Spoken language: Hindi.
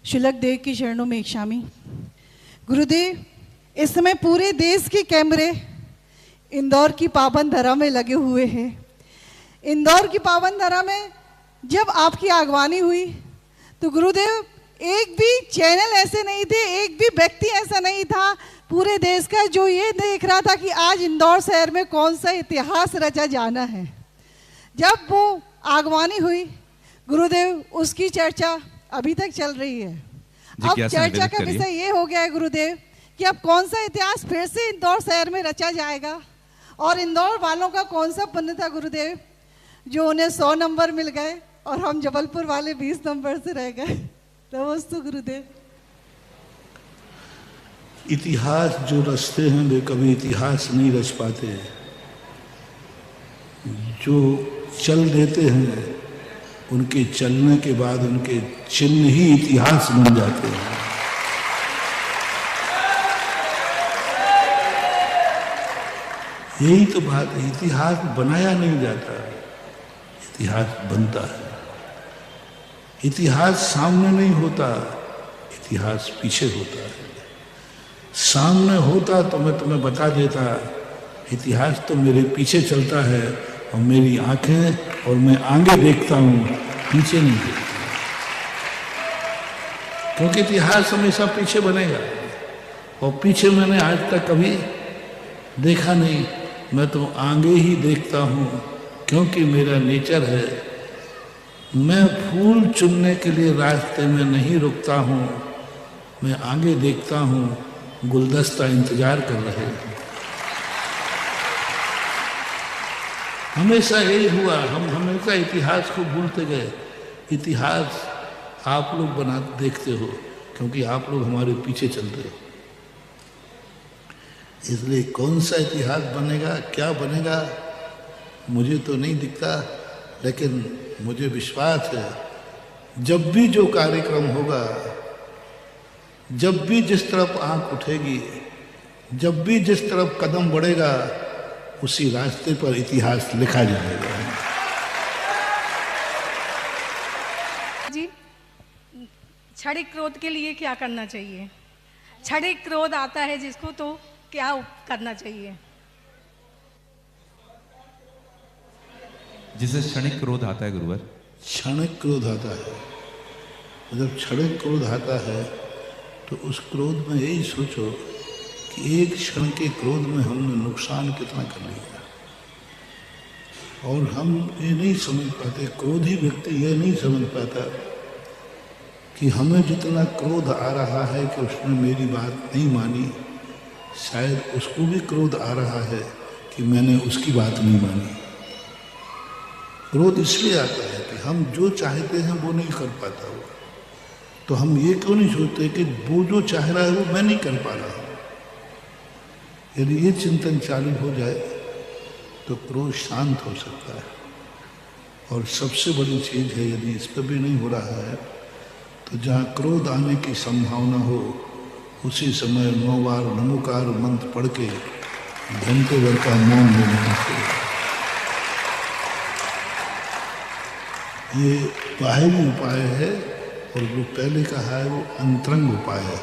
शुलक देव की शरणों में इच्छामी। गुरुदेव, इस समय पूरे देश के कैमरे इंदौर की पावन धरा में लगे हुए हैं। इंदौर की पावन धरा में जब आपकी आगवानी हुई तो गुरुदेव एक भी चैनल ऐसे नहीं थे, एक भी व्यक्ति ऐसा नहीं था पूरे देश का जो ये देख रहा था कि आज इंदौर शहर में कौन सा इतिहास रचा जाना है। जब वो आगवानी हुई गुरुदेव, उसकी चर्चा अभी तक चल रही है। अब चर्चा का विषय ये हो गया है गुरुदेव कि अब कौन सा इतिहास फिर से इंदौर शहर में रचा जाएगा और इंदौर वालों का कौन सा पुण्य था गुरुदेव जो उन्हें 100 नंबर मिल गए और हम जबलपुर वाले 20 नंबर से रह गए। नमस्ते गुरुदेव। इतिहास जो रचते हैं वे कभी इतिहास नहीं रच पाते। जो चल देते हैं उनके चलने के बाद उनके चिन्ह ही इतिहास बन जाते हैं। यही तो बात है, इतिहास बनाया नहीं जाता, इतिहास बनता है। इतिहास सामने नहीं होता, इतिहास पीछे होता है। सामने होता तो मैं तुम्हें बता देता, इतिहास तो मेरे पीछे चलता है और मेरी आंखें और मैं आगे देखता हूँ, पीछे नहीं देखता, क्योंकि इतिहास हमेशा पीछे बनेगा और पीछे मैंने आज तक कभी देखा नहीं। मैं तो आगे ही देखता हूँ क्योंकि मेरा नेचर है। मैं फूल चुनने के लिए रास्ते में नहीं रुकता हूँ, मैं आगे देखता हूँ, गुलदस्ता इंतजार कर रहे हैं। हमेशा यही हुआ, हम हमेशा इतिहास को भूलते गए। इतिहास आप लोग बना देखते हो क्योंकि आप लोग हमारे पीछे चलते हो। इसलिए कौन सा इतिहास बनेगा, क्या बनेगा, मुझे तो नहीं दिखता, लेकिन मुझे विश्वास है जब भी जो कार्यक्रम होगा, जब भी जिस तरफ आंख उठेगी, जब भी जिस तरफ कदम बढ़ेगा, उसी रास्ते पर इतिहास लिखा जाएगा। जी, क्षणिक क्रोध के लिए क्या करना चाहिए? क्षणिक क्रोध आता है जिसको, तो क्या करना चाहिए? जिसे क्षणिक क्रोध आता है गुरुवर, क्षणिक क्रोध आता है, जब क्षणिक क्रोध आता है तो उस क्रोध में यही सोचो कि एक क्षण के क्रोध में हमने नुकसान कितना कर लिया। और हम ये नहीं समझ पाते, क्रोधी व्यक्ति ये नहीं समझ पाता कि हमें जितना क्रोध आ रहा है कि उसने मेरी बात नहीं मानी, शायद उसको भी क्रोध आ रहा है कि मैंने उसकी बात नहीं मानी। क्रोध इसलिए आता है कि हम जो चाहते हैं वो नहीं कर पाता वो, तो हम ये क्यों नहीं सोचते कि वो जो चाह रहा है वो मैं नहीं कर पा रहा हूँ। यदि ये चिंतन चालू हो जाए तो क्रोध शांत हो सकता है। और सबसे बड़ी चीज़ है, यदि इस पर भी नहीं हो रहा है तो जहाँ क्रोध आने की संभावना हो उसी समय 9 बार नमोकार मंत्र पढ़ के घंटे भर का मौन लेना चाहिए। ये बाहरी उपाय है और जो पहले कहा है वो अंतरंग उपाय है।